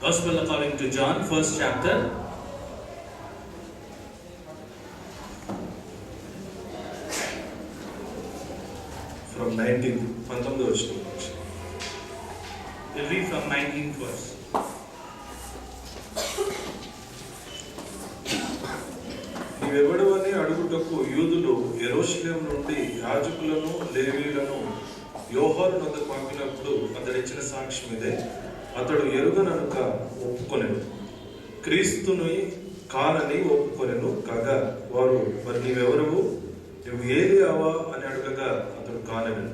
Gospel according to John, first chapter. From 19th verse. We'll read from 19th verse. నీవెవడవని అడుగుటకు యూదులు యెరూషలేము నుండి యాజకులను లేవీయులను యోహాను వద్దకు పంపినప్పుడు అతడిచ్చిన సాక్ష్యం ఇదే. అతడు ఎరుగననుక ఒప్పుకొనెను, క్రీస్తుని కానని ఒప్పుకొనెను కాగా వారు మరి నీవెవరవు, నువ్వు ఏలియావా అని అడగగా అతడు కానెను.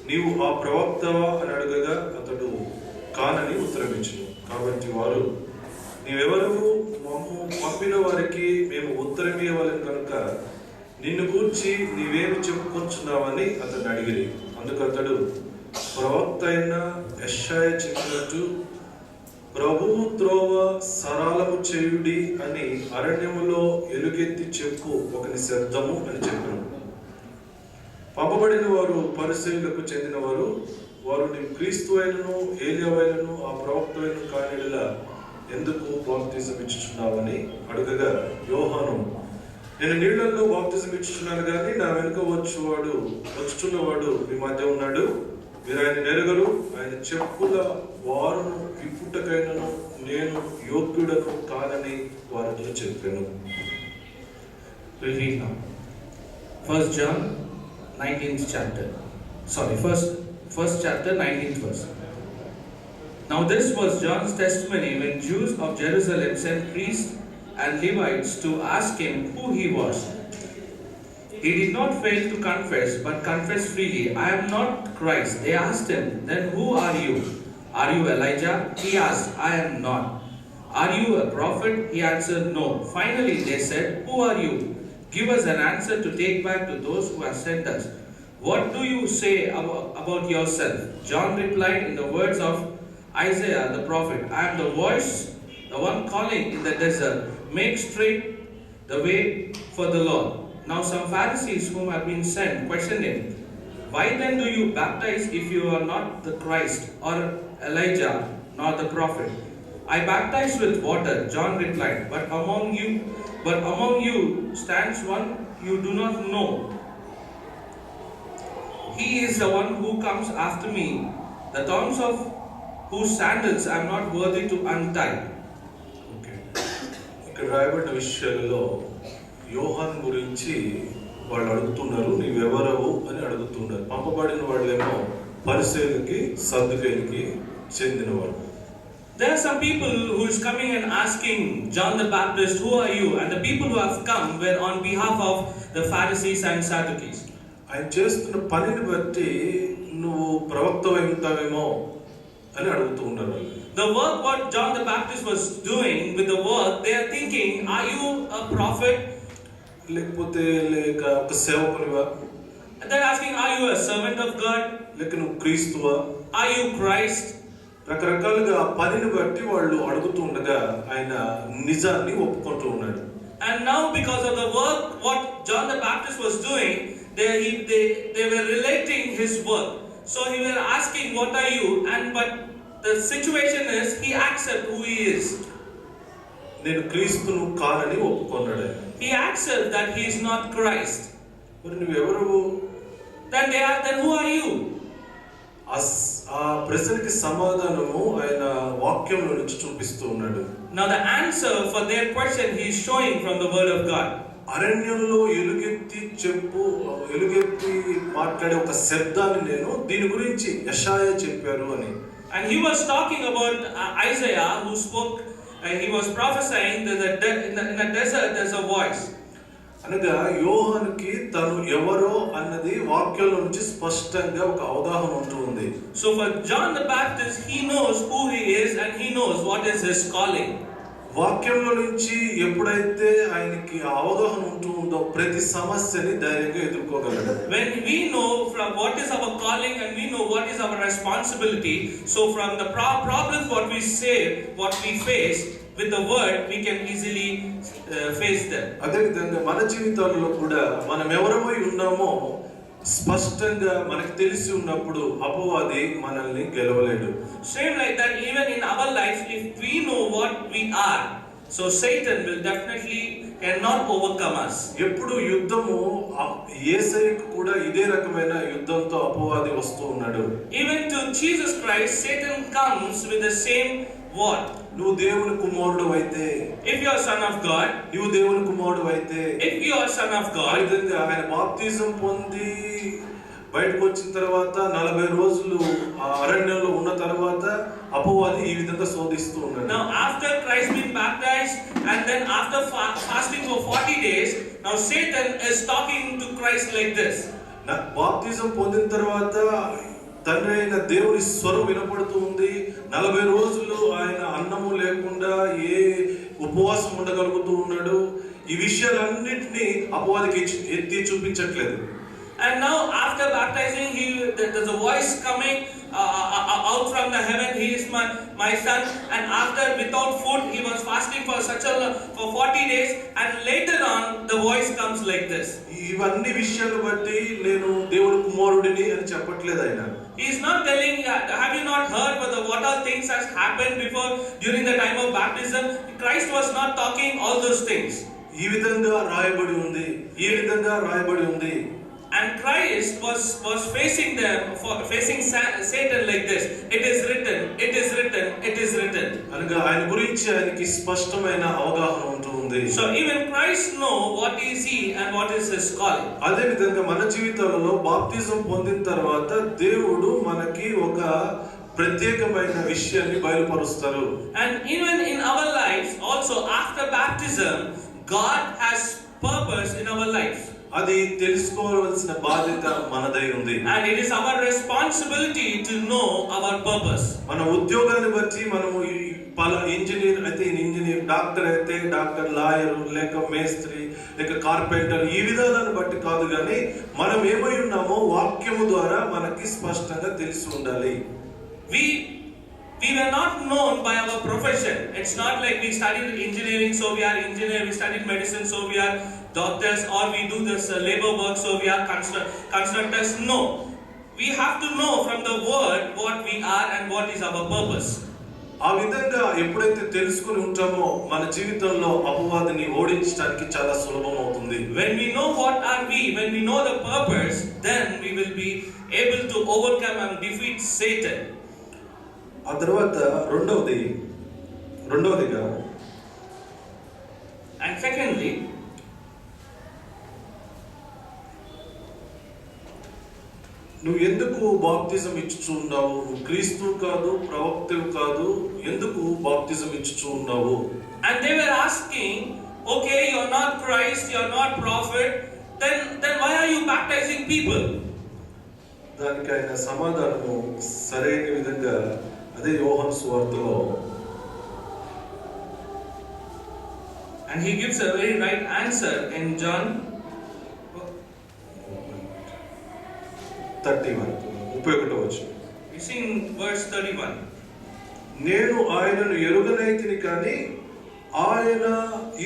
నీవు ఆ ప్రవక్తవా అని అడగగా అతడు కానని ఉత్తరమిచ్చును. కాబట్టి వారు నీవెవరవు, మమ్ము పంపిన వారికి మేము ఉత్తరమివ్వలేము కనుక నిన్ను గూర్చి నీవేమి చెప్పుకొచ్చున్నావని అతన్ని అడిగిరి. అందుకు అతడు ప్రవక్త అయిన యెషయా చెప్పినట్టు ప్రభువు త్రోవ సరళము చేయుడి అని అరణ్యములో ఎలుగెత్తి చెప్పు ఒకని శబ్దము అని చెప్పాను. పంపబడిన వారు పరిసయ్యులకు చెందిన వారు. వారు నీవు క్రీస్తు అయినను ఏలియావైనను ఆ ప్రవక్తైనను కానిలా ఎందుకు బాప్తిజం ఇచ్చుచున్నావని అడగగా యోహాను, నేను నీళ్లలో బాప్తిజం ఇచ్చుచున్నాను కానీ నా వెనుక వచ్చుచున్నవాడు మీ మధ్య ఉన్నాడు, మీరు ఆయన నెరగరు, ఆయన చెప్పుల వారును విప్పుటకైనను నేను యోగ్యుడను కానని వారితో చెప్పాను. We'll read now. First John, 19th chapter. First chapter, 19th verse. Now this was John's testimony when Jews of Jerusalem sent priests and Levites to ask him who he was. He did not fail to confess, but confessed freely, I am not Christ. They asked him, then who are you? Are you Elijah? He asked, I am not. Are you a prophet? He answered, no. Finally they said, who are you? Give us an answer to take back to those who have sent us. What do you say about yourself? John replied in the words of Isaiah the prophet, I am the voice, the one calling in the desert, make straight the way for the Lord. Now some Pharisees whom have been sent questioned him, why then do you baptize if you are not the Christ or Elijah nor the prophet? I baptize with water, John replied, but among you stands one you do not know. He is the one who comes after me, the thongs of whose sandals I am not worthy to untie. ఇక్కడ రాయబడిన విషయాలలో యోహాన్ గురించి వాళ్ళు అడుగుతున్నారు, నీవెవరవు అని అడుగుతున్నారు. పంపబడిన వాళ్ళేమో పరిసయ్యులకి సద్దుకయ్యులకి చెందినవారు. There are some people who is coming and asking John the Baptist, who are you? And the people who have come were on behalf of the Pharisees and Sadducees. ఆయన చేస్తున్న పనిని బట్టి నువ్వు ప్రవక్తవై ఉంటావేమో అని అడుగుతూ ఉన్నారు. The work what John the Baptist was doing with the work, they are thinking, are you a prophet? లేకపోతే లేక ఒక సేవకునివా? And they are asking, are you a servant of God? లేక నువ్వు క్రీస్తువా? Are you Christ? రకరకాలుగా ఆ పనిని బట్టి వాళ్ళు అడుగుతూ ఉండగా ఆయన నిజాన్ని ఒప్పుకుంటూ ఉన్నాడు. And now because of the work what John the Baptist was doing, they were relating his work. So he were asking, what are you? But the situation is he accepts who he is. నేను క్రీస్తును కానని ఒప్పుకున్నాడు. He accepts that he is not Christ. మరి నువ్వెవరు? Then who are you? ఆ ప్రశ్నకి సమాధానము ఆయన వాక్యంలో నుంచి చూపిస్తూ ఉన్నాడు. Now the answer for their question he is showing from the word of God. అరణ్యంలో ఎలుగెత్తి మాట్లాడే ఒక శబ్దాన్ని నేను దీని గురించి యెషయా చెప్పారు అని. And he was talking about Isaiah who spoke, he was prophesying that in the desert there's a voice. అనగా యోహానుకి తను ఎవరో అన్నది వాక్యంలో నుంచి స్పష్టంగా ఒక అవగాహన ఉంటూ ఉంది. So for John the Baptist, he knows who he is and he knows what is his calling. వాక్యంలో నుంచి ఎప్పుడైతే ఆయనకి అవగాహన ఉంటూ ఉందో ప్రతి సమస్యని ధైర్యంగా ఎదుర్కోగలడు. When we know from what is our calling and we know what is our responsibility, so from the problems what we say, what we face with the word, we can easily face them. అదే విధంగా మన జీవితాల్లో కూడా మనం ఎవరమై ఉన్నామో స్పష్టంగా మనకు తెలిసి ఉన్నప్పుడు అపవాది మనల్ని గెలవలేడు. Same like that, even in our our lives, if we know what we are, so Satan will definitely cannot overcome us. ఎప్పుడు యుద్ధము యేసయ్యకు కూడా ఇదే రకమైన యుద్ధంతో అపవాది వస్తూ ఉన్నాడు. Even to Jesus Christ, Satan comes with the same word. నువ్వు దేవుని కుమారుడు అయితే, if you are son of God, నువ్వు దేవుని కుమారుడు అయితే, if you are son of God, ఆయన బాప్తిజం పొంది బయటకు వచ్చిన తర్వాత 40 రోజులు ఆ అరణ్యంలో ఉన్న తర్వాత అపవాది ఈ విధంగా శోధిస్తూ ఉన్నాడు. Now after Christ being baptized and then after fasting for 40 days, now Satan is talking to Christ like this. బాప్తిజం పొందిన తర్వాత తండ్రి అయిన దేవుని స్వరం వినపడుతూ ఉంది. 40 రోజులు ఆయన అన్నము లేకుండా ఏ ఉపవాసం ఉండగలుగుతూ ఉన్నాడు. ఈ విషయాలన్నిటినీ అపవాదికి ఎత్తి చూపించట్లేదు. And now after baptizing, there's a voice coming out from the heaven. He is my son. And after, without food, he was fasting for 40 days. And later on, the voice comes like this. ఇవన్నీ విషయాలు బట్టి నేను దేవుని కుమారుడిని అని చెప్పట్లేదు ఆయన. He is not telling, have you not heard what all things has happened before during the time of baptism? Christ was not talking all those things. ఈ విధంగా రాయబడి ఉంది, ఈ విధంగా రాయబడి ఉంది. And Christ was facing Satan like this. It is written, it is written, it is written. అనగా ఆయన గురించి ఆయనకి స్పష్టమైన అవగాహన ఉంటుంది. So even Christ know what is he and what is his calling. అదే విధంగా మన జీవితాలలో బాప్తిజం పొందిన తర్వాత దేవుడు మనకి ఒక ప్రత్యేకమైన విషయాన్ని బయలుపరుస్తారు. And even in our lives also after baptism, God has purpose in our lives. అది తెలుసుకోవాల్సిన బాధ్యత మనదై ఉంది. And it is our responsibility to know our purpose. మన ఉద్యోగాన్ని బట్టి మనము ఇంజనీర్ అయితే ఇంజనీర్, డాక్టర్ అయితే డాక్టర్, లాయర్ లేక మేస్త్రి లేక కార్పెంటర్, ఈ విధాలను బట్టి కాదు కానీ మనం ఏమై ఉన్నామో వాక్యము ద్వారా మనకి స్పష్టంగా తెలిసి ఉండాలి. We were not known by our profession. It's not like we studied engineering, so we are engineer. We studied medicine, so we are doctors, or we do this labor work, so we are constructors. No, we have to know from the word what we are and what is our purpose. ఆ విధంగా ఎప్పుడైతే తెలుసుకుని ఉంటామో మన జీవితంలో అపవాదిని ఓడించడానికి చాలా సులభం అవుతుంది. When we know what are we, when we know the purpose, then we will be able to overcome and defeat Satan. ఆ తర్వాత రెండవదిగా and secondly, నువ్వు ఎందుకు బాప్తిజం ఇచ్చుచూ ఉన్నావు? నువ్వు క్రీస్తు కాదు, ప్రవక్తవు కాదు, ఎందుకు బాప్తిజం ఇచ్చుచూ ఉన్నావు? and they were asking, okay, you are not Christ, you are not prophet, then why are you baptizing people? దానికి ఆయన సమాధానము సరైన విధంగా అదే యోహాను సువార్తలో, and he gives a very right answer in John 31. You see in verse 31. నేను ఆయనను ఎరుగనైతిని కానీ ఆయన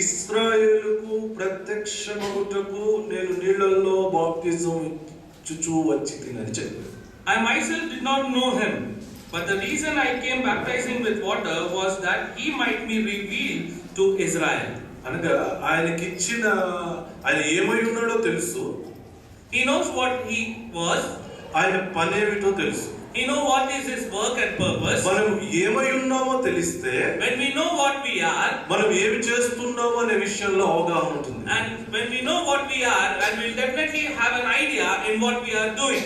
ఇశ్రాయేలుకు ప్రత్యక్షమగుటకు నేను నీళ్లలో బాప్తిజం ఇచ్చుచూ వచ్చితిని అని చెప్పాడు. I myself did not know him, but the reason I came baptizing with water was that he might be revealed to Israel. అనగా ఆయనకిచ్చిన ఆయన ఏమై ఉన్నాడో తెలుసు. He knows what he was. ఆయన పనేమిటో తెలుసు. He know what is his work and purpose. మనం ఏమై ఉన్నామో తెలిస్తే, when we know what we are, మనం ఏమి చేస్తున్నామో అనే విషయంలో అవగాహన ఉంటుంది. and when we know what we are, and we'll definitely have an idea in what we are doing.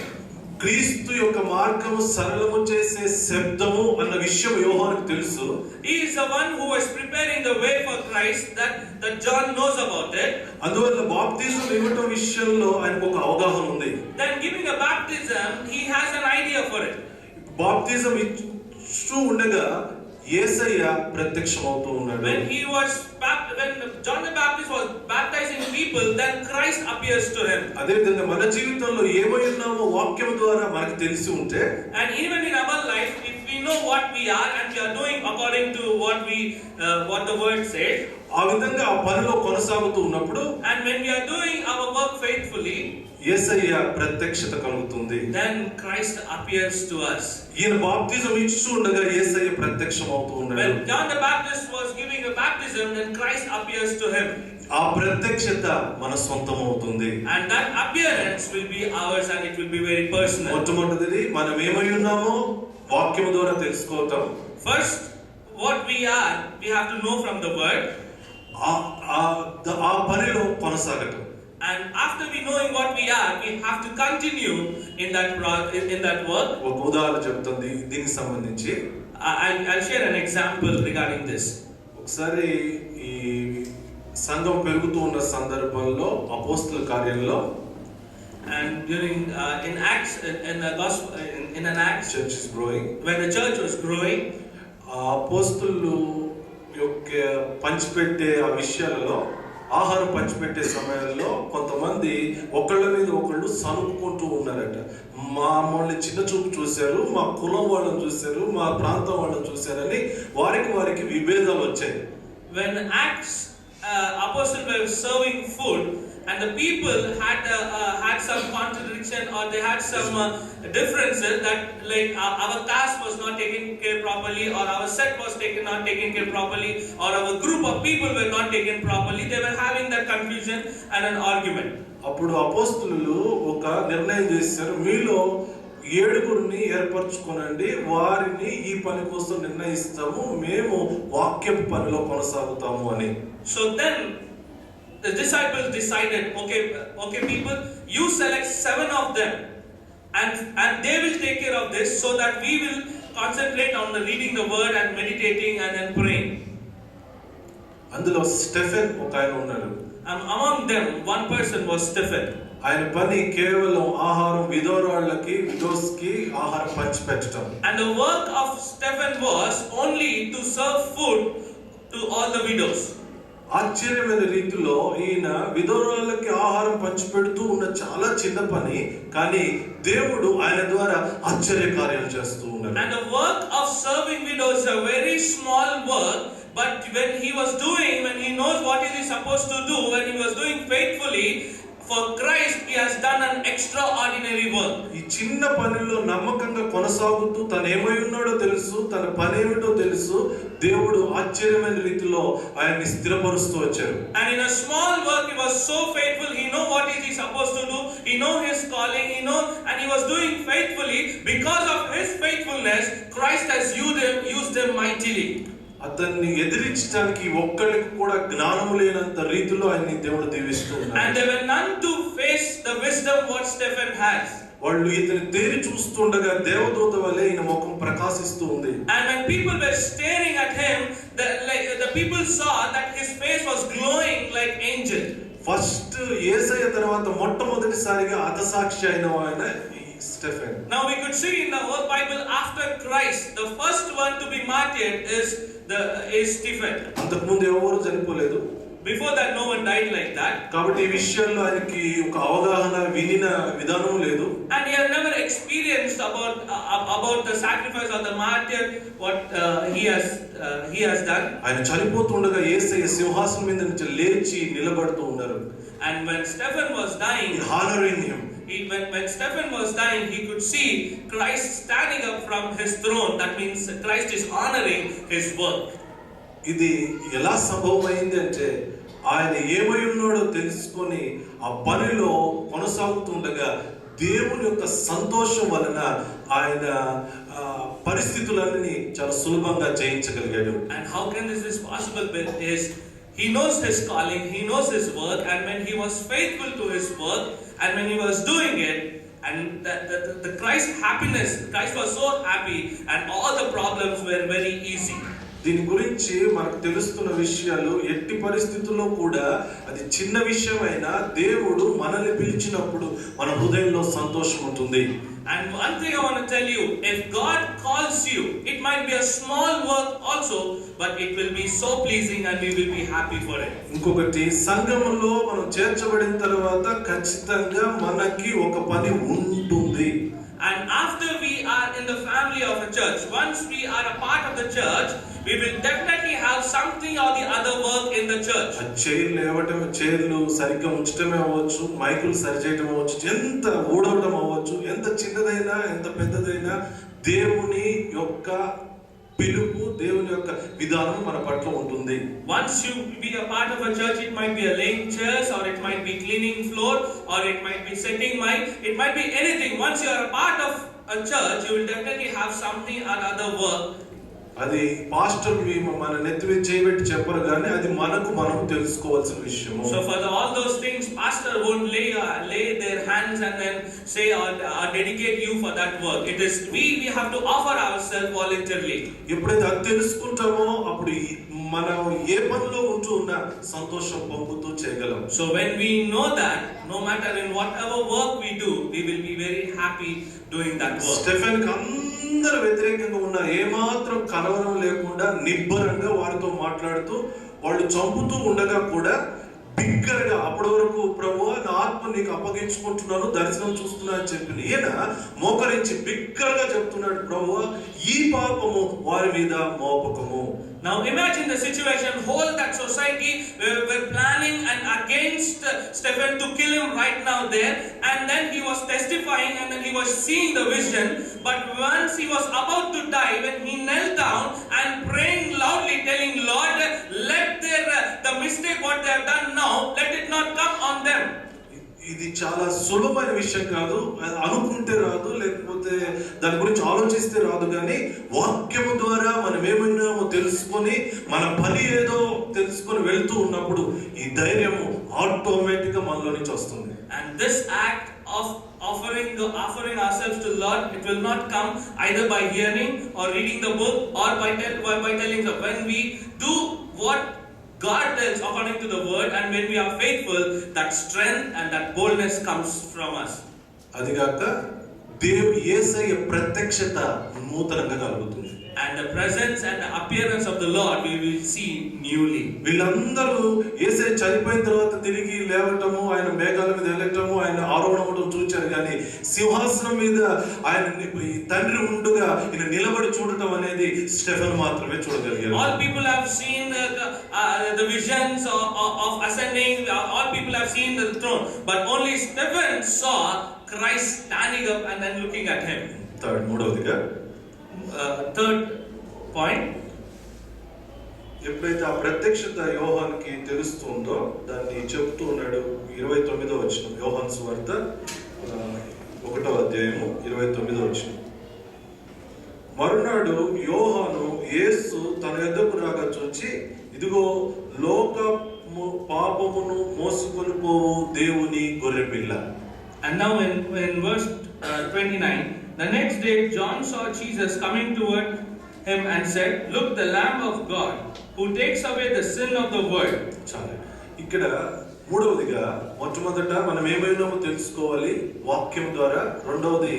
క్రీస్తు యొక్క మార్గము సరళము చేసే శబ్దము అన్న విషయం యోహానుకు తెలుసు. He is the one who is preparing the way for Christ, that John knows about it. అందువల్ల బాప్తిజం ఇవ్వటం విషయంలో ఆయనకు ఒక అవగాహన ఉంది. Then giving a baptism, he has an idea for it. బాప్తిజం ఇస్తూ ఉండగా యేసయ్య ప్రత్యక్షమవుతూ ఉన్నాడు. When John the Baptist was baptizing people, then Christ appears to him. అదే విధంగా మన జీవితంలో ఏమై ఉన్నామో వాక్యం ద్వారా మనకు తెలిసి ఉంటే, and even in our life, if we know what we are and we are doing according to what the word says, ఆ విధంగా ఆ పనిలో కొనసాగుతూ ఉన్నప్పుడు, and when we are doing our work faithfully, యేసయ్య ప్రత్యక్షత కలుగుతుంది. Then Christ appears to us. ఈయన బాప్తిజం ఇస్తూ ఉండగా యేసయ్య ప్రత్యక్షం అవుతూ ఉన్నాడు. When John the Baptist was giving a baptism, then Christ appears to him. ఆ ప్రత్యక్షత మన సొంతం అవుతుంది. And that appearance will be ours and it will be very personal. మొట్టమొదటిది మనం ఏమై ఉన్నామో వాక్యం ద్వారా తెలుసుకోవటం. First, what we are, we have to know from the word. ఆ పనిలో కొనసాగటం. And after we knowing what we are, we have to continue in that work. ఒక ఉదాహరణ చెప్తుంది దీనికి సంబంధించి. I'll share an example regarding this. ఒకసారి ఈ సంఘం పెరుగుతూ ఉన్న సందర్భంలో అపోస్తల కార్యంలో and during in Acts in the gospel in an Acts church is growing, when the church was growing, అపోస్తలు యొక్క పంచిపెట్టే ఆ విషయాలలో ఆహారం పంచిపెట్టే సమయంలో కొంతమంది ఒకళ్ళ మీద ఒకళ్ళు సనుక్కుంటూ ఉన్నారట. మమ్మల్ని చిన్న చూపు చూశారు, మా కులం వాళ్ళని చూశారు, మా ప్రాంతం వాళ్ళని చూశారని వారికి విభేదాలు వచ్చాయి. When Acts apostles were serving food and the people had some contradiction or they had some differences that like our caste was not taken care properly or our set was not taken care properly or our group of people were not taken properly, they were having that confusion and an argument. అప్పుడు అపోస్తలులు ఒక నిర్ణయం చేశారు, మీలో 7 ఏర్పరచుకోనండి, వారిని ఈ పని కోసం నిర్ణయిస్తాము, మేము వాక్యపు పనిలో కొనసాగుతాము అని. So then the disciples decided, okay people, you select 7 of them and they will take care of this so that we will concentrate on the reading the word and meditating and then praying. అందులో Stephen ఒక ఆయన ఉన్నాడు. Among them one person was Stephen. ఆయన పని కేవలం ఆహారం widows కి ఆహారం పంచిపెట్టడం. And the work of Stephen was only to serve food to all the widows. ఆశ్చర్యమైన రీతిలో ఈయన విధవరాళ్ళకి ఆహారం పంచిపెడుతూ ఉన్న చాలా చిన్న పని, కానీ దేవుడు ఆయన ద్వారా ఆశ్చర్య కార్యాలు చేస్తూ ఉన్నాడు. And the work of serving widows is a very small work, but when he knows what he is supposed to do, when he was doing faithfully for Christ, he has done an extraordinary work. ఈ చిన్న పనిలో నమ్మకంగా కొనసాగుతూ తను ఏమై ఉన్నాడో తెలుసు, తన పని ఏమిటో తెలుసు, దేవుడు ఆశ్చర్యమైన రీతిలో ఆయన్ని స్థిరపరుస్తూ వచ్చారు. And in a small work he was so faithful, he know what is he supposed to do, he know his calling, and he was doing faithfully. Because of his faithfulness, Christ has used him mightily. అతన్ని ఎదిరించడానికి ఒక్కరికి కూడా జ్ఞానం లేనంత రీతిలో ఆయన్ని దేవుడు దీవిస్తూ ఉన్నాడు. And there were none to face the wisdom what Stephen has. వాళ్ళు ఇతని తేరి చూస్తుండగా దేవదూత వలె ఈయన ముఖం ప్రకాశిస్తూ ఉంది. And when people were staring at him, the people saw that his face was glowing like angel. First Yesayya తర్వాత మొట్టమొదటిసారిగా హతసాక్షి అయిన ఆయన Stephen. Now we could see in the whole Bible, after Christ, the first one to be martyred is Stephen. అంతకుముందు ఎవరు చనిపోలేదు. Before that no one died like that. కాబట్టి ఈ విషయాల్లో ఆయనకి ఒక అవగాహన వినిన విధానం లేదు. And he had never experienced about the sacrifice or the martyr what he has done. ఆయన చనిపోతుండగా యేసయ్య సింహాసనం మీద నుంచి లేచి నిలబడుతూ ఉన్నారు. And when Stephen was dying, honoring him, when Stephen was dying, he could see Christ standing up from his throne. That means Christ is honoring his work. ఇది ఎలా సంభవమైంది అంటే ఆయన ఏమై ఉన్నాడో తెలుసుకొని ఆ పనిలో కొనసాగుతుండగా దేవుని యొక్క సంతోషం వలన ఆయన పరిస్థితులన్నీ చాలా సులభంగా జయించగలిగాడు. And how can this is possible? Is he knows his calling, he knows his work, and when he was faithful to his work, and when he was doing it, and the Christ happiness, Christ was so happy, and all the problems were very easy. దీని గురించి మనకు తెలుస్తున్న విషయాలు ఎట్టి పరిస్థితుల్లో కూడా అది చిన్న విషయమైనా దేవుడు మనల్ని పిలిచినప్పుడు మన హృదయంలో సంతోషం ఉంటుంది. And one thing I want to tell you, if God calls you, it might be a small work also, but it will be so pleasing and we will be happy for it. ఇంకొకటి, సంఘములో మనం చేర్చబడిన తర్వాత ఖచ్చితంగా మనకి ఒక పని ఉంటుంది. And after we are in the family of a church, once we are a part of the church, we will definitely have something or the other work in the church. చైర్లు సరిగ్గా ఉంచటమే అవ్వచ్చు, మైకులు సరిచేయటం అవ్వచ్చు, ఎంత ఊడవడం అవ్వచ్చు, ఎంత చిన్నదైనా ఎంత పెద్దదైనా దేవుని యొక్క పిలుపు, దేవుని యొక్క విధానం మన పట్ల ఉంటుంది. Once you be a part of a church, it might be a laying chairs, or it might be cleaning floor, or it might be setting mic, it might be anything. Once you are a part of a church, you will definitely have something or other work. అది pastor మన నెత్తిని చేయబెట్టి చెప్పరు కానీ అది మనకు మనం తెలుసుకోవాల్సిన విషయం. So for all those things, pastor won't lay their hands and then say or dedicate you for that work. It is we have to offer ourselves voluntarily. ఎప్పుడైతే అది తెలుసుకుంటామో అప్పుడు మనం ఏ పనిలో ఉంటూ ఉన్నా సంతోషం పొందుతూ చేయగలం. So when we know that, no matter in whatever work we do, we will be very happy doing that work. Stephen అందరూ వ్యతిరేకంగా ఉన్న ఏమాత్రం కలవరం లేకుండా నిబ్బరంగా వారితో మాట్లాడుతూ వాళ్ళు చంపుతూ ఉండగా కూడా బిగ్గరగా అప్పటి వరకు ప్రభువా నా ఆత్మ నీకు అప్పగించుకుంటున్నాను, దర్శనం చూస్తున్నా అని చెప్పిన ఈయన మోకరించి బిగ్గరగా చెప్తున్నాడు, ప్రభువా ఈ పాపము వారి మీద మోపకము. Now imagine the situation, whole that society were planning and against Stephen to kill him right now there, and then he was testifying and then he was seeing the vision, but once he was about to die, when he knelt down and praying loudly telling Lord, let the mistake what they have done now, let it not come on them. ఇది చాలా సులభమైన విషయం కాదు, అనుకుంటే రాదు, లేకపోతే దాని గురించి ఆలోచిస్తే రాదు, కానీ వాక్యము ద్వారా మనం ఏమైనామో తెలుసుకొని మన పని ఏదో తెలుసుకొని వెళ్తూ ఉన్నప్పుడు ఈ ధైర్యము ఆటోమేటిక్ గా మనలో నుంచి వస్తుంది. And this act of offering ourselves to Lord, it will not come either by hearing or reading the book or by telling. When we do what God tells according to the word, and when we are faithful, that strength and that boldness comes from us. అదిగాక దేవుని యేసయ్య ప్రత్యక్షత నూతనంగా కలుగుతుంది. And the presence and the appearance of the Lord we will see newly. వీళ్ళందరూ యేసయ్య చనిపోయిన తర్వాత తిరిగి లేవటము, ఆయన మేఘాల మీద వెళ్ళటము, ఆయన ఆరోహణ అవడం చూచారు, కానీ సింహాసనం మీద ఆయన తండ్రి ఉండుగా ఈయన నిలబడి చూడటం అనేది స్టెఫెన్ మాత్రమే చూడగలిగారు. All people have seen the visions of ascending, all people have seen the throne, but only Stephen saw Christ standing up and then looking at him. మూడవదిగా third point, ఎప్పుడైతే ఆ ప్రత్యక్షత యోహానికి తెలుస్తుందో దాన్ని చెప్తూ ఉన్నాడు. 29వ వచనం, యోహాను సువార్త 1వ అధ్యాయము 29వ వచనం. మరునాడు యోహాను యేసు తన యొద్దకు రాగా చూచి, ఇదిగో లోకము పాపమును మోసుకొని పోవు దేవుని గొర్రెపిల్ల. And now in verse 29, the next day John saw Jesus coming toward him and said, look, the Lamb of God who takes away the sin of the world. చాలా ఇక్కడ మూడవదిగా మొట్టమొదట మనం ఏమైనామో తెలుసుకోవాలి వాక్యం ద్వారా. రెండవది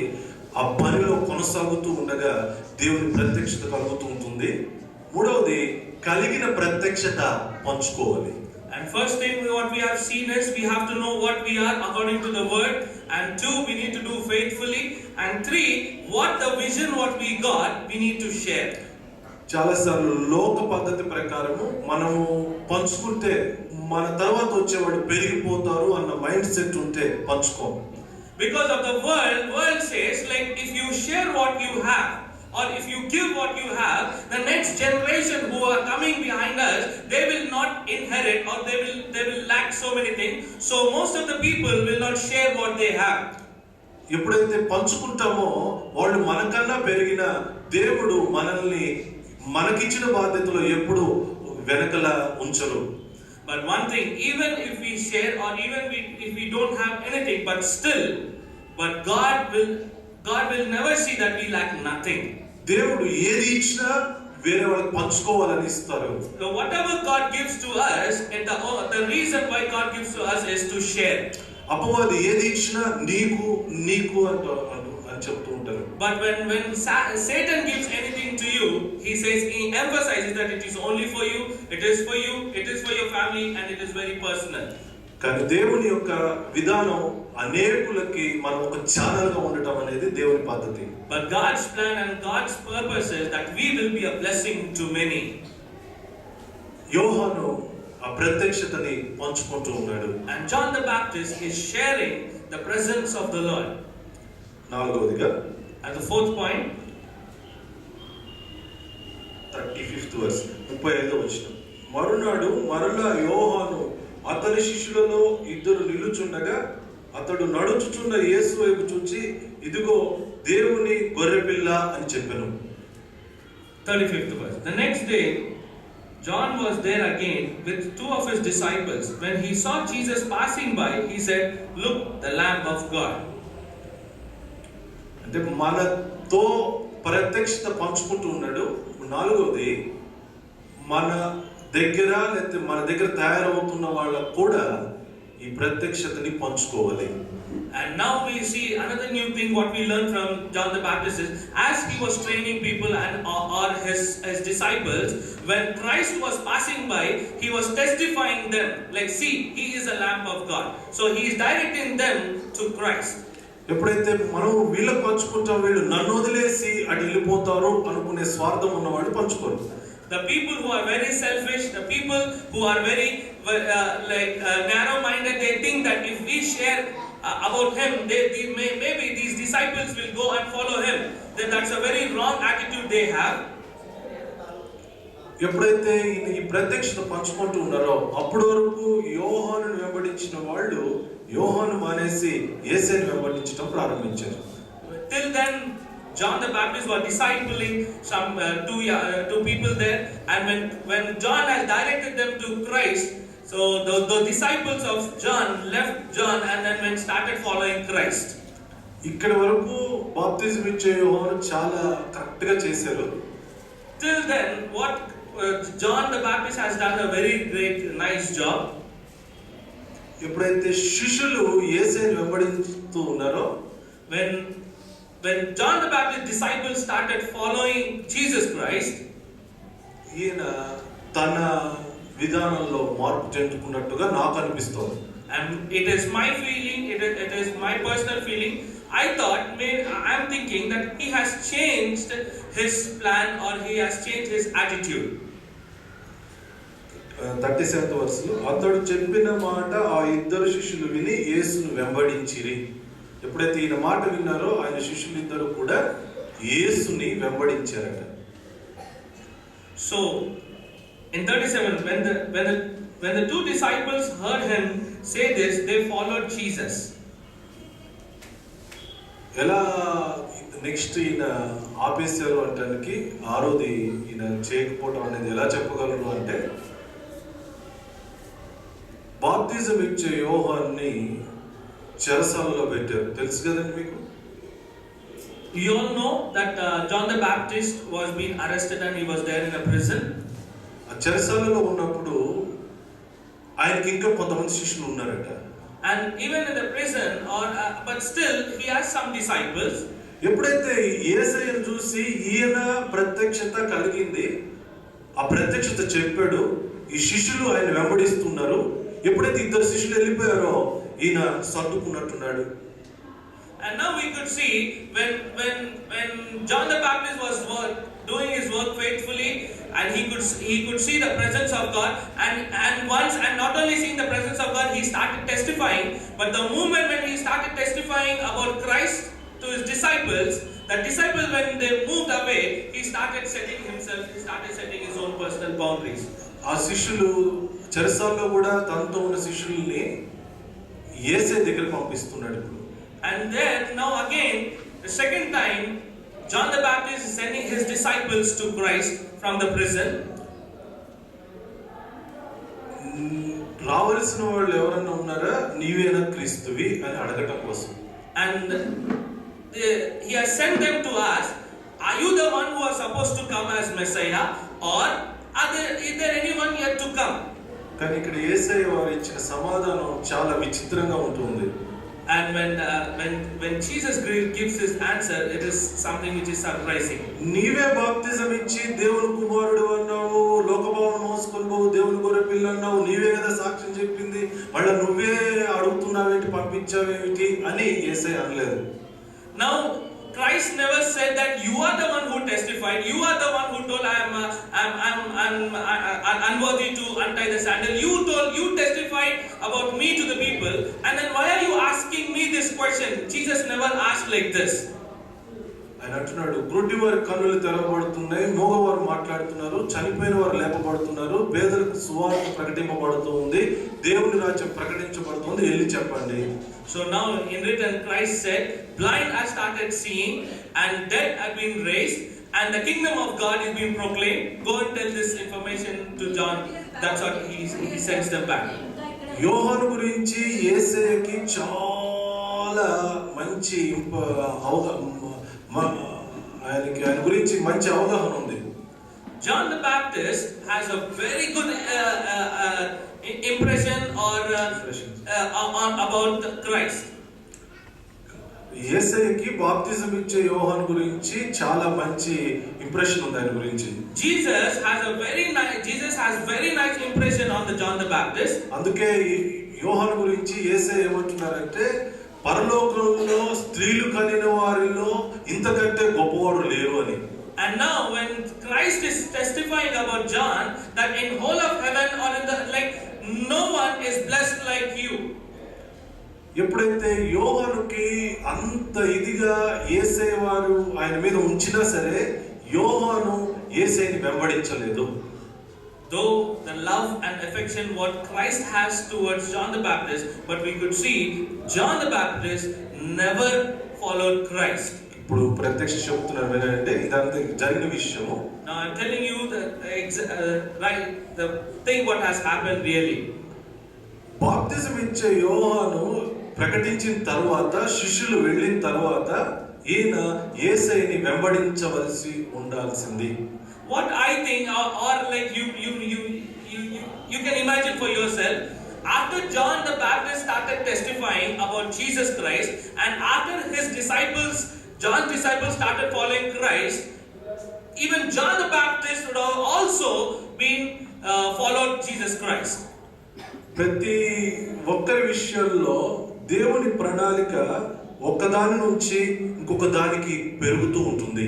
ఆ పనిలో కొనసాగుతూ ఉండగా దేవుని ప్రత్యక్షత కలుగుతూ ఉంటుంది. మూడవది కలిగిన ప్రత్యక్షత పంచుకోవాలి. And first thing what we have seen is we have to know what we are according to the word, and two, we need to do faithfully, and three, what the vision what we got we need to share. చాలాసార్లు లోక పద్ధతి ప్రకారము మనము పంచుకుంటే మన తర్వాత వచ్చేవాడు పెరిగిపోతారు అన్న మైండ్ సెట్ ఉంటే పంచుకోం. Because of the world says, like, if you share what you have or if you give what you have, the next generation who are coming behind us, they will not inherit, or they will lack so many things. So most of the people will not share what they have. ఎప్పుడైతే పంచుకుంటామో వాళ్ళు మనకన్నా పెరిగిన దేవుడు మనల్ని మనకిచ్చిన బాధ్యతలో ఎప్పుడు వెనకల ఉంచరు. But one thing, even if we share or even if we don't have anything, but still, but God will never see that we lack nothing. దేవుడు ఏది ఇచ్చినా వేరే వాళ్ళకి పంచుకోవాలని ఇస్తారు. So whatever God gives to us, and the reason why God gives to us is to share. అపవాది ఏది ఇచ్చినా నీకు అని చెప్తూ ఉంటారు. But when Satan gives anything to you, he emphasizes that it is only for you, it is for you, it is for your family, and it is very personal. కానీ దేవుని యొక్క విధానం అనేకులకి మనం ఒక ఛానల్ గా ఉండటం అనేది దేవుని పద్ధతి. But God's plan and God's purpose is that we will be a blessing to many. యోహాను ఆ ప్రత్యక్షతని పంచుకుంటూ ఉన్నాడు. And John the Baptist is sharing the presence of the Lord. నాలుగవదిగా, and the fourth point, 35th verse, 35వ వచనం. మరునాడు మరలా యోహాను అతని శిష్యులలో ఇద్దరు నిలుచుండగా అతడు నడుచుచున్న యేసు వైపు చూచి, ఇదిగో దేవుని గొర్రెపిల్ల అని చెప్పెను. 35th verse. The next day John was there again with two of his disciples. When he saw Jesus passing by, he said, "Look, the Lamb of God." అంటే మనతో ప్రత్యక్షత పంచుకుంటూ ఉన్నాడు. నాలుగవది, మన దగ్గర లేకపోతే మన దగ్గర తయారవుతున్న వాళ్ళకు కూడా ఈ ప్రత్యక్షతని పంచుకోవాలి. And now we see another new thing what we learn from John the Baptist is, as he was training people and or his disciples, when Christ was passing by, he was testifying them like, see, he is a Lamb of God. So he is directing them to Christ. ఎప్పుడైతే మనం వీళ్ళకి పంచుకుంటాం, వీళ్ళు నన్ను వదిలేసి అటు వెళ్ళిపోతారు అనుకునే స్వార్థం ఉన్నవాళ్ళు పంచుకోరు. The people who are very selfish, the people who are very narrow-minded, they think that if we share about him, maybe these disciples will go and follow him. Then that's a very wrong attitude they have. ఎప్పుడైతే ఈ ప్రత్యక్షత పంచుకుంటూ ఉన్నారో అప్పటి వరకు యోహానును వెంబడించిన వాళ్ళు యోహాను మానేసి యేసుని వెంబడించడం ప్రారంభించారు. Till then John the Baptist was discipling some two people there, and when John has directed them to Christ, so the disciples of John left John and then started following Christ. ఇక్కడ వరకు బాప్తిజం ఇచ్చే యోహాను చాలా correct గా చేశారు. Till then what John the Baptist has done a very great nice job. ఎప్పుడైతే శిష్యులు యేసుని వెంబడిస్తూ ఉన్నారో, when John the Baptist disciples started following Jesus Christ, ఈయన తన విధానంలో మార్పు చెందుకున్నట్టుగా నాకు అనిపిస్తుంది. And it is my feeling, it is my personal feeling. I'm thinking that he has changed his plan or he has changed his attitude. 37th verse, అతడు చెప్పిన మాట ఆ ఇద్దరు శిష్యులు విని యేసును వెంబడించిరి. ఎప్పుడైతే ఈయన మాట విన్నారో ఆయన శిష్యులు ఇద్దరు కూడా యేసుని వెంబడించారట. So in 37, when the two disciples heard him say this, they followed Jesus. ఎలా నెక్స్ట్ ఈయన ఆపేశారు అంటానికి ఆరోది ఈయన చేయకపోవడం అనేది ఎలా చెప్పగలరు అంటే, బాప్తిజం ఇచ్చే యోహాన్ని చెరసాలలో పెట్టారు. తెలుసు కదండి మీకు. You all know that John the Baptist was being arrested and he was there in a prison. ఆ చెరసాలలో ఉన్నప్పుడు ఆయనకి ఇంకా కొంతమంది శిష్యులు ఉన్నారట. And even in the prison but still he has some disciples. ఎప్పుడైతే యేసయ్యను చూసి ఈయన ప్రత్యక్షత కలిగింది, ఆ ప్రత్యక్షత చెప్పాడు, ఈ శిష్యులు ఆయన వెంబడిస్తున్నారు. ఎప్పుడైతే ఇద్దరు శిష్యులు వెళ్ళిపోయారో ఈయన సర్దుకున్నట్టున్నాడు. And now we could see when John the Baptist was doing his work faithfully, and he could see the presence of God, and not only seeing the presence of God, he started testifying. But the moment when he started testifying about Christ to his disciples, the disciples, when they moved away, he started setting his own personal boundaries. ఆ శిష్యులు చెరసాల్లో కూడా తనతో ఉన్న శిష్యుల్ని యేసే దగ్గర పంపిస్తున్నాడు. And then now again the second time John the Baptist is sending his disciples to Christ from the prison. రావాల్సిన వాళ్ళు ఎవరన్నా ఉన్నారా, నీవేనా క్రీస్తువి అని అడగటం కోసం. And he has sent them to ask, are you the one who are supposed to come as Messiah, or is there anyone yet to come? కానీ ఇక్కడ యేసయ్య వారు ఇచ్చిన సమాధానం చాలా విచిత్రంగా ఉంటుంది. And when Jesus gives his answer, it is something which is surprising. నీవే బాప్తిజం ఇచ్చి దేవుని కుమారుడు అన్నావు, లోకభావం మోసుకొని పోవు, దేవుని గొర్రె పిల్ల అన్నావు, నీవే కదా సాక్ష్యం చెప్పింది, మళ్ళీ నువ్వే బాప్తిజమిచ్చావేమిటి అని యేసయ్య అనలేదు. Now Christ never said that you are the one who testified, you are the one who told I'm unworthy to untie the sandal. You testified about me to the people, and then why are you asking me this question? Jesus never asked like this. ఆయన అంటున్నాడు, గుడ్డివారి కన్నులు తెరవబడుతున్నాయి, మూగవారు మాట్లాడుతున్నారు, చనిపోయిన వారు లేపబడుతున్నారు, పేదలకు సువార్త ప్రకటింపబడుతూ ఉంది, దేవుని రాజ్యం ప్రకటించబడుతుంది, వెళ్ళి చెప్పండి. So now in written Christ said, blind have started seeing and dead have been raised and the kingdom of God is being proclaimed. Go and tell this information to John. That's what he sends them back. యోహాను గురించి యేసయ్యకి చాలా మంచి ఆయన గురించి మంచి అవగాహన ఉంది. John the Baptist has a very good impression about Christ. యేసయ్యకి బాప్తిజం ఇచ్చే యోహాను గురించి చాలా మంచి ఇంప్రెషన్ ఉంది ఆయన గురించి. Jesus has very nice impression on the John the Baptist. అందుకే యోహాను గురించి యేసయ్య ఏమంటున్నారంటే, పరలోకంలో స్త్రీలు కనిన వారిలో ఇంతకంటే గొప్పవాడు లేరు అని. And now when Christ is testifying about John that in whole of heaven or in the no one is blessed like you. ఎప్పుడైతే యోహానుకి అంత ఇదిగా యేసయ్య వారు ఆయన మీద ఉంచినా సరే యోహాను యేసయ్యని వెంబడించలేదు. Though the love and affection what Christ has towards John the Baptist, but we could see John the Baptist never followed Christ. ఇప్పుడు ప్రత్యక్ష చెబుతున్నారు వినండి, ఇదంతా జరిగిన విషయము. Now I'm telling you the thing what has happened really. బాప్తిజం ఇచ్చే యోహాను ప్రకటించిన తర్వాత, శిష్యులు వెళ్ళిన తర్వాత ఈయన యేసయ్యని వెంబడించవలసి ఉండాల్సింది. What I think or like you can imagine for yourself, after John the Baptist started testifying about Jesus Christ and after John's disciples started following Christ, even John the Baptist would have also been followed Jesus Christ. ప్రతి ఒక్కరి విషయంలో దేవుని ప్రణాళిక ఒకదాని నుంచి ఇంకొక దానికి పెరుగుతూ ఉంటుంది.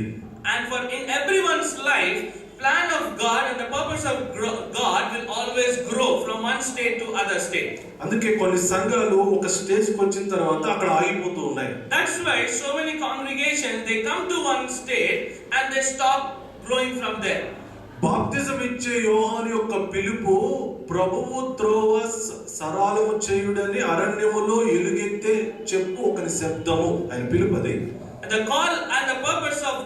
And for in everyone's life, plan of God and the purpose of God will always grow from one state to other state. అందుకే కొన్ని సంఘాలు ఒక స్టేజ్కి వచ్చిన తర్వాత అక్కడ ఆగిపోతూ ఉన్నాయి. That's why so many congregations they come to one state and they stop growing from there. బాప్తిజం ఇచ్చే యోహాను యొక్క పిలుపు, ప్రభువు త్రోవ సరళము చేయుడని అరణ్యములో ఎలుగెత్తే చెప్పు ఒకని శబ్దము, ఆయన పిలుపు అది. The call and the purpose of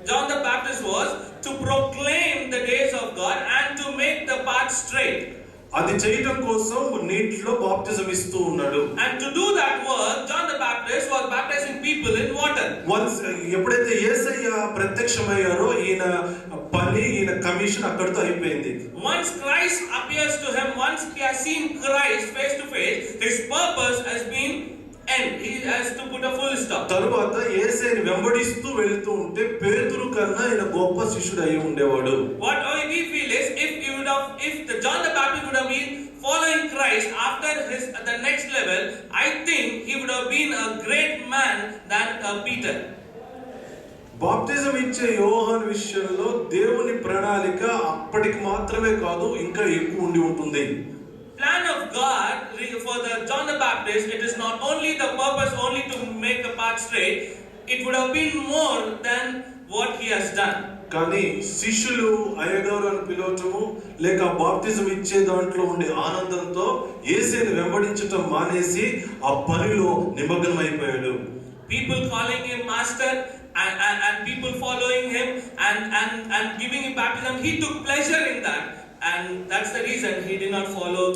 John the Baptist was to proclaim the days of God and to make the path straight. అది చేయడం కోసం నీటిలో బాప్తిజం ఇస్తూ ఉన్నాడు. And to do that work, John the Baptist was baptizing people in water. ఎప్పుడైతే యేసయ్య ప్రత్యక్షమయ్యారో ఈయన పని, ఈయన కమిషన్ అక్కడితో అయిపోయింది. Once Christ appears to him, once he has seen Christ face to face, his purpose has been end. He has to put a full stop. తరువాత యేసయ్యని వెంబడిస్తూ వెళ్తూ ఉంటే పేతురు కన్నా ఈయన గొప్ప శిష్యుడు అయి ఉండేవాడు. What we feel is if the John the Baptist would have been following Christ after the next level, I think he would have been a great man than Peter. బాప్తిజం ఇచ్చే యోహాను విషయంలో దేవుని ప్రణాళిక అప్పటికి మాత్రమే కాదు, ఇంకా ఎక్కువ ఉండి ఉంటుంది. Plan of God for the John the Baptist, it is not only the purpose only to make the path straight, it would have been more than what he has done. కానీ శిష్యులు అయ్యగారు అని పిలవటము లేక బాప్తిజం ఇచ్చే దాంట్లో ఉండే ఆనందంతో యేసయ్యని వెంబడించటం మానేసి ఆ పనిలో నిమగ్నమైపోయాడు. People calling him master and people following him and giving him baptism, he took pleasure in that, and that's the reason he did not follow